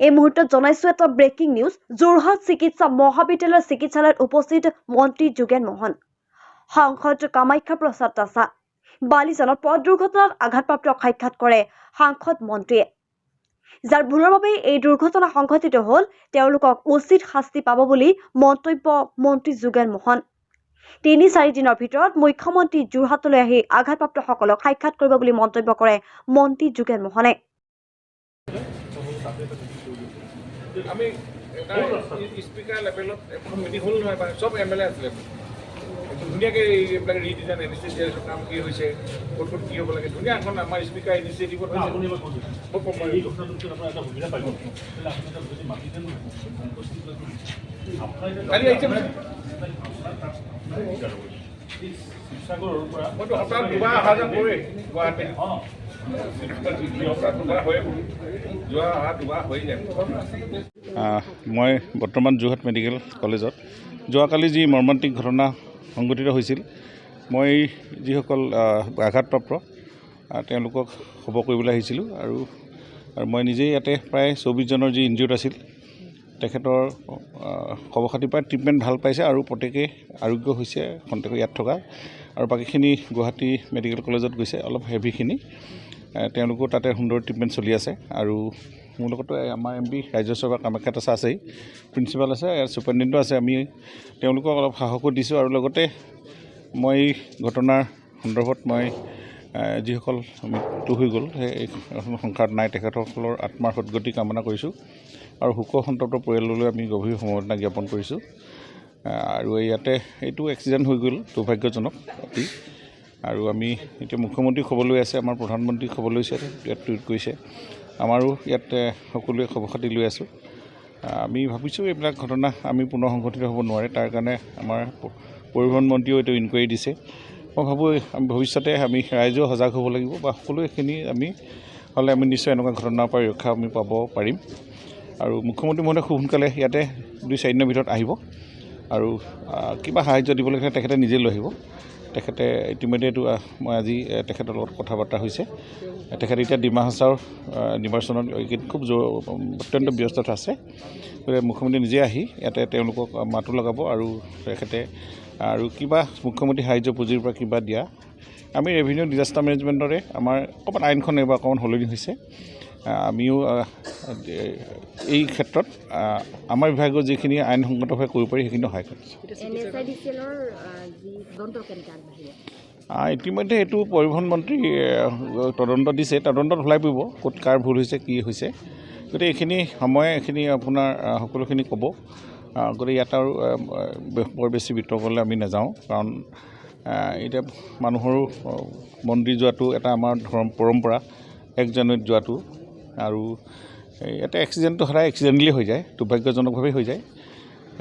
এই মুহূৰ্তত জনাইছো এটা ব্ৰেকিং নিউজ। যোৰহাট চিকিৎসা মহাবিদ্যালয়ৰ চিকিৎসালয়ত উপস্থিত মন্ত্ৰী যোগেন মোহন, সাংসদ কামাখ্যা প্ৰসাদ দাসা। বালিজানত পথ দুৰ্ঘটনাত আঘাতপ্ৰাপ্ত সাক্ষাৎ কৰে সাংসদ মন্ত্ৰীয়ে। যাৰ ভুলৰ বাবে এই দুৰ্ঘটনা সংঘটিত হ'ল, তেওঁলোকক উচিত শাস্তি পাব বুলি মন্তব্য মন্ত্ৰী যোগেন মোহন। ৩-৪ দিনৰ ভিতৰত মুখ্যমন্ত্ৰী যোৰহাটলৈ আহি আঘাতপ্ৰাপ্তসকলক সাক্ষাৎ কৰিব বুলি মন্তব্য কৰে মন্ত্ৰী যোগেন মোহনে। আমি স্পিকাৰ লেভেলত এখন মিটিং হ'ল নহয়, চব MLA আছিলে। ধুনীয়াকৈ এইবিলাক ৰিডিজাইন এনিষ্টেচিয়েশ্যন কাম কি হৈছে, ক'ত ক'ত কি হ'ব লাগে, ধুনীয়া এখন আমাৰ স্পিকাৰ ইনিচিয়েটিভত মইতো সপ্তাহত দুবাৰ অহা যোৱা কৰোঁৱেই গুৱাহাটী। মই বৰ্তমান যোৰহাট মেডিকেল কলেজত যোৱাকালি যি মৰ্মান্তিক ঘটনা সংঘটিত হৈছিল, মই যিসকল আঘাতপ্ৰাপ্ত তেওঁলোকক খবৰ কৰিবলৈ আহিছিলোঁ আৰু মই নিজেই ইয়াতে প্ৰায় 24 জনৰ যি ইনজিউৰ্ড আছিল, তেখেতৰ খবৰ খাতি পাই ট্ৰিটমেণ্ট ভাল পাইছে আৰু প্ৰত্যেকেই আৰোগ্য হৈছে খন্তেক ইয়াত থকা, আৰু বাকীখিনি গুৱাহাটী মেডিকেল কলেজত গৈছে। অলপ হেভিখিনি তেওঁলোকো তাতে সুন্দৰ ট্ৰিটমেণ্ট চলি আছে। আৰু মোৰ লগতে আমাৰ MP ৰাজ্য সভা কামাখ্যা দাসা আছেই, প্ৰিন্সিপাল আছে, ছুপাৰিণ্টেণ্ডেণ্টো আছে। আমি তেওঁলোকক অলপ সাহসো দিছোঁ আৰু লগতে মই ঘটনাৰ সন্দৰ্ভত মই যিসকল মৃত্যু হৈ গ'ল সেই সংখ্যাত নাই, তেখেতসকলৰ আত্মাৰ সদ্গতি কামনা কৰিছোঁ আৰু শোক সন্তপ্ত পৰিয়াললৈ আমি গভীৰ সমবেদনা জ্ঞাপন কৰিছোঁ। আৰু ইয়াতে এইটো এক্সিডেণ্ট হৈ গ'ল, দুৰ্ভাগ্যজনক অতি। আৰু আমি এতিয়া মুখ্যমন্ত্ৰী খবৰ লৈ আছে, আমাৰ প্ৰধানমন্ত্ৰী খবৰ লৈছে, ইয়াত টুইট কৰিছে, আমাৰো ইয়াত সকলোৱে খবৰ খাতি লৈ আছোঁ। আমি ভাবিছোঁ এইবিলাক ঘটনা আমি পুনৰ সংঘটিত হ'ব নোৱাৰে, তাৰ কাৰণে আমাৰ পৰিবহণ মন্ত্ৰীয়েও এইটো ইনকুৱাৰী দিছে। মই ভাবোঁ আমি ভৱিষ্যতে আমি ৰাইজেও সজাগ হ'ব লাগিব, বা সকলোখিনি আমি হ'লে আমি নিশ্চয় এনেকুৱা ঘটনাৰ পৰা ৰক্ষা আমি পাব পাৰিম। আৰু মুখ্যমন্ত্ৰী মহোদয় খুব সোনকালে ইয়াতে 2-4 দিনৰ ভিতৰত আহিব আৰু কিবা সাহায্য দিবলৈ তেখেতে নিজে লৈ আহিব। তেখেতে ইতিমধ্যেটো মই আজি তেখেতৰ লগত কথা বাৰ্তা হৈছে। তেখেতে এতিয়া ডিমা হাছাওৰ নিৰ্বাচনত খুব অত্যন্ত ব্যস্ততা আছে। গতিকে মুখ্যমন্ত্ৰী নিজে আহি ইয়াতে তেওঁলোকক মাতো লগাব আৰু তেখেতে আৰু কিবা মুখ্যমন্ত্ৰী সাহায্য পুঁজিৰ পৰা কিবা দিয়া। আমি ৰেভিনিউ ডিজাষ্টাৰ মেনেজমেণ্টৰে আমাৰ অকণমান আইনখন এইবাৰ অকণমান সলনি হৈছে। আমিও এই ক্ষেত্ৰত আমাৰ বিভাগৰ যিখিনি আইনসংগতভাৱে কৰিব পাৰি সেইখিনি সহায় কৰিছোঁ। ইতিমধ্যে এইটো পৰিবহণ মন্ত্ৰী তদন্ত দিছে, তদন্তত ওলাই পৰিব ক'ত কাৰ ভুল হৈছে কি হৈছে। গতিকে এইখিনি সময় এইখিনি আপোনাৰ সকলোখিনি ক'ব। গতিকে ইয়াত আৰু বৰ বেছি বিতৰ্কলৈ আমি নাযাওঁ, কাৰণ এতিয়া মানুহৰো মন্দিৰ যোৱাটো এটা আমাৰ পৰম্পৰা, 1 জানুৱাৰীত যোৱাটো। আৰু ইয়াতে এক্সিডেণ্টটো সদায় এক্সিডেণ্টেলি হৈ যায়, দুৰ্ভাগ্যজনকভাৱে হৈ যায়।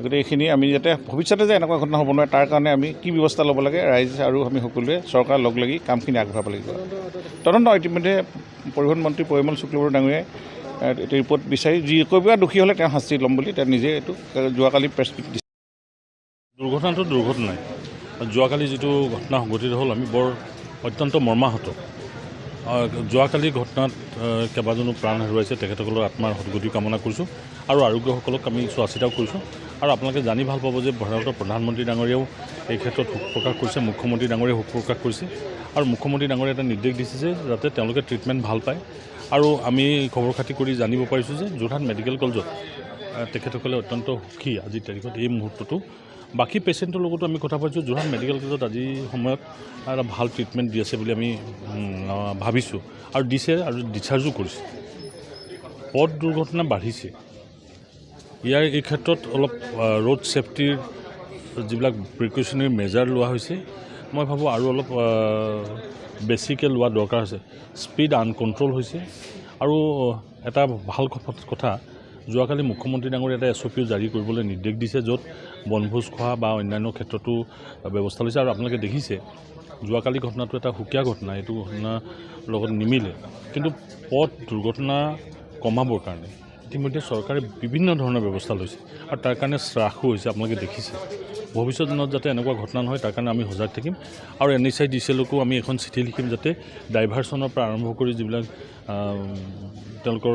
গতিকে এইখিনি আমি যাতে ভৱিষ্যতে যে এনেকুৱা ঘটনা হ'ব নোৱাৰে, তাৰ কাৰণে আমি কি ব্যৱস্থা ল'ব লাগে, ৰাইজ আৰু আমি সকলোৱে চৰকাৰ লগ লাগি কামখিনি আগবঢ়াব লাগিব। তদন্ত ইতিমধ্যে পৰিবহণ মন্ত্ৰী পৰিমল শুক্লবৈদ্য ডাঙৰীয়াই এইটো ৰিপৰ্ট বিচাৰি যি ক'ৰবাত দোষী হ'লে তেওঁ শাস্তি ল'ম বুলি তেওঁ নিজে এইটো যোৱাকালি প্ৰেছ মিট দিছে। দুৰ্ঘটনাটো দুৰ্ঘটনাই, যোৱাকালি যিটো ঘটনা সংঘটিত হ'ল আমি বৰ অত্যন্ত মৰ্মাহত। যোৱাকালিৰ ঘটনাত কেইবাজনো প্ৰাণ হেৰুৱাইছে, তেখেতসকলৰ আত্মাৰ সদ্গতি কামনা কৰিছোঁ আৰু আৰোগ্যসকলক আমি চোৱা চিতাও কৰিছোঁ। আৰু আপোনালোকে জানি ভাল পাব যে ভাৰতৰ প্ৰধানমন্ত্ৰী ডাঙৰীয়াও এই ক্ষেত্ৰত শোক প্ৰকাশ কৰিছে, মুখ্যমন্ত্ৰী ডাঙৰীয়াও শোক প্ৰকাশ কৰিছে। আৰু মুখ্যমন্ত্ৰী ডাঙৰীয়াই এটা নিৰ্দেশ দিছে যে যাতে তেওঁলোকে ট্ৰিটমেণ্ট ভাল পায়। আৰু আমি খবৰ খাতি কৰি জানিব পাৰিছোঁ যে যোৰহাট মেডিকেল কলেজত তেখেতসকলে অত্যন্ত সুখী আজিৰ তাৰিখত এই মুহূৰ্তটো। বাকী পেচেণ্টৰ লগতো আমি কথা পাতিছোঁ, যোৰহাট মেডিকেল কলেজত আজিৰ সময়ত এটা ভাল ট্ৰিটমেণ্ট দি আছে বুলি আমি ভাবিছোঁ আৰু দিছে আৰু ডিচাৰ্জো কৰিছে। পথ দুৰ্ঘটনা বাঢ়িছে, এই ক্ষেত্ৰত অলপ ৰোড ছেফটিৰ যিবিলাক প্ৰিকশ্যনেৰী মেজাৰ লোৱা হৈছে, মই ভাবোঁ আৰু অলপ বেছিকৈ লোৱা দৰকাৰ হৈছে। স্পীড আনকণ্ট্ৰল হৈছে। আৰু এটা ভাল কথা, যোৱাকালি মুখ্যমন্ত্ৰী ডাঙৰীয়াই এটা SOP জাৰি কৰিবলৈ নিৰ্দেশ দিছে, য'ত বনভোজ খোৱা বা অন্যান্য ক্ষেত্ৰতো ব্যৱস্থা লৈছে। আৰু আপোনালোকে দেখিছে যোৱাকালি ঘটনাটো এটা সুকীয়া ঘটনা, এইটো ঘটনাৰ লগত নিমিলে, কিন্তু পথ দুৰ্ঘটনা কমাবৰ কাৰণে ইতিমধ্যে চৰকাৰে বিভিন্ন ধৰণৰ ব্যৱস্থা লৈছে আৰু তাৰ কাৰণে হ্ৰাসো হৈছে। আপোনালোকে দেখিছে ভৱিষ্যত দিনত যাতে এনেকুৱা ঘটনা নহয় তাৰ কাৰণে আমি সজাগ থাকিম। আৰু NHI DCLকো আমি এখন চিঠি লিখিম, যাতে ডাইভাৰশ্যনৰ পৰা আৰম্ভ কৰি যিবিলাক তেওঁলোকৰ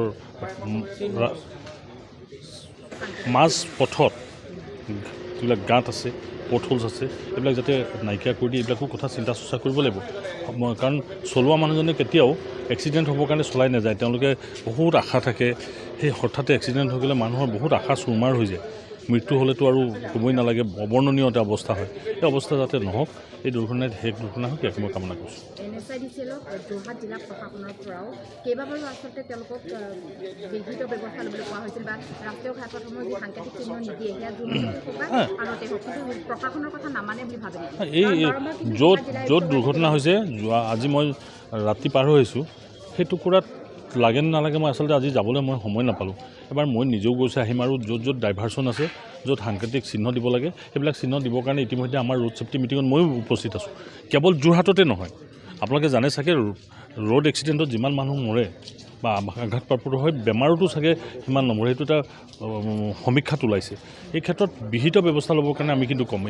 মাছ পথত যিবিলাক গাঁত আছে পথ আছে এইবিলাক যাতে নাইকিয়া কৰি দিয়ে এইবিলাকো কথা চিন্তা চৰ্চা কৰিব লাগিব কাৰণ চলোৱা মানুহজনে কেতিয়াও এক্সিডেণ্ট হ'বৰ কাৰণে চলাই নাযায় তেওঁলোকে বহুত আশা থাকে সেই হঠাতে এক্সিডেণ্ট হৈ গ'লে মানুহৰ বহুত আশা চুৰমাৰ হৈ যায় মৃত্যু হ'লেতো আৰু ক'বই নালাগে অৱৰ্ণনীয় এটা অৱস্থা হয় এই অৱস্থা যাতে নহওক এই দুৰ্ঘটনাত শেষ দুৰ্ঘটনা হওক ইয়াক মই কামনা কৰিছোঁ NSIDCLক যোৰহাট জিলা প্ৰশাসনৰ পৰাও কেইবাবাৰো আচলতে তেওঁলোকক বিহিত ব্যৱস্থা ল'বলৈ কোৱা হৈছিল বা ৰাষ্ট্ৰীয় ঘাটসমূহ যি সাংকেতিক চিহ্ন নিদিয়ে সেয়া আনতে হওক কিন্তু প্ৰশাসনৰ কথা নামানে বুলি ভাবে এই য'ত দুৰ্ঘটনা হৈছে আজি মই ৰাতি পাৰ হৈ আহিছোঁ সেই টুকুৰাত লাগে নালাগে মই আচলতে আজি যাবলৈ মই সময় নাপালোঁ এবাৰ মই নিজেও গৈছোঁ আহিম আৰু য'ত ডাইভাৰচন আছে য'ত সাংকেতিক চিহ্ন দিব লাগে সেইবিলাক চিহ্ন দিবৰ কাৰণে ইতিমধ্যে আমাৰ ৰোড ছেফটি মিটিঙত ময়ো উপস্থিত আছোঁ কেৱল যোৰহাটতে নহয় আপোনালোকে জানে চাগে ৰোড এক্সিডেণ্টত যিমান মানুহ মৰে বা আঘাতপ্ৰাপ্ত হয় বেমাৰতো চাগে সিমান নমৰে সেইটো এটা সমীক্ষাত ওলাইছে এই ক্ষেত্ৰত বিহিত ব্যৱস্থা ল'বৰ কাৰণে আমি কিন্তু কম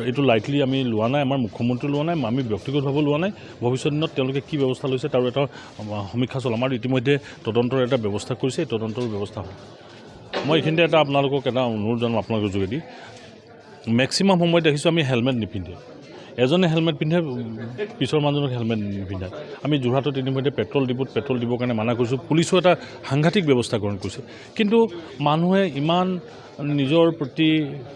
এইটো লাইটলি আমি লোৱা নাই আমাৰ মুখ্যমন্ত্ৰী লোৱা নাই আমি ব্যক্তিগতভাৱে লোৱা নাই ভৱিষ্যত দিনত তেওঁলোকে কি ব্যৱস্থা লৈছে তাৰ এটা সমীক্ষা চলাম আৰু ইতিমধ্যে তদন্তৰ এটা ব্যৱস্থা কৰিছে এই তদন্তৰ ব্যৱস্থা হয় মই এইখিনিতে এটা আপোনালোকক এটা অনুৰোধ জনাম আপোনালোকৰ যোগেদি মেক্সিমাম সময়ত দেখিছোঁ আমি হেলমেট নিপিন্ধে এজনে হেলমেট পিন্ধে পিছৰ মানুহজনক হেলমেট নিপিন্ধে আমি যোৰহাটত ইতিমধ্যে পেট্ৰল ডিপুত পেট্ৰল দিবৰ কাৰণে মানা কৰিছোঁ পুলিচো এটা সাংঘাতিক ব্যৱস্থা গ্ৰহণ কৰিছে কিন্তু মানুহে ইমান নিজৰ প্ৰতি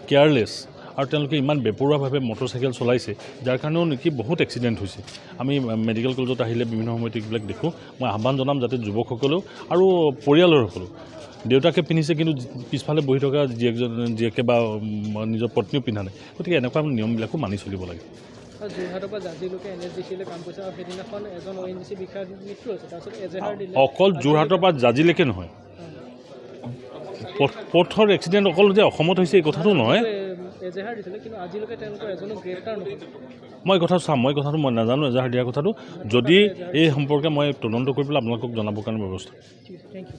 কেয়াৰলেছ আৰু তেওঁলোকে ইমান বেপৰুৱাভাৱে মটৰচাইকেল চলাইছে যাৰ কাৰণেও নেকি বহুত এক্সিডেণ্ট হৈছে আমি মেডিকেল কলেজত আহিলে বিভিন্ন সময়ত এইবিলাক দেখোঁ মই আহ্বান জনাম যাতে যুৱকসকলেও আৰু পৰিয়ালৰসকলেও দেউতাকে পিন্ধিছে কিন্তু পিছফালে বহি থকা জীয়েকে বা নিজৰ পত্নীও পিন্ধা নাই গতিকে এনেকুৱা নিয়মবিলাকো মানি চলিব লাগে যোৰহাটৰ পৰা জাজিলৈকে NSDCলৈ কাম কৰিছে আৰু সেইদিনাখন এজন ONGC বিষয়াৰ মৃত্যু হৈছে তাৰপিছত এজেহাৰ দিলে অকল যোৰহাটৰ পৰা জাজিলৈকে নহয় পথৰ এক্সিডেণ্ট অকল যে অসমত হৈছে এই কথাটো নহয় এজেহাৰ দিছিলে কিন্তু আজিলৈকে তেওঁলোকৰ এজনো গ্ৰেপ্তাৰ নহয় মই কথাটো চাম মই কথাটো মই নাজানো এজাহাৰ দিয়াৰ কথাটো যদি এই সম্পৰ্কে মই তদন্ত কৰি পেলাই আপোনালোকক জনাবৰ কাৰণে ব্যৱস্থা থেংক ইউ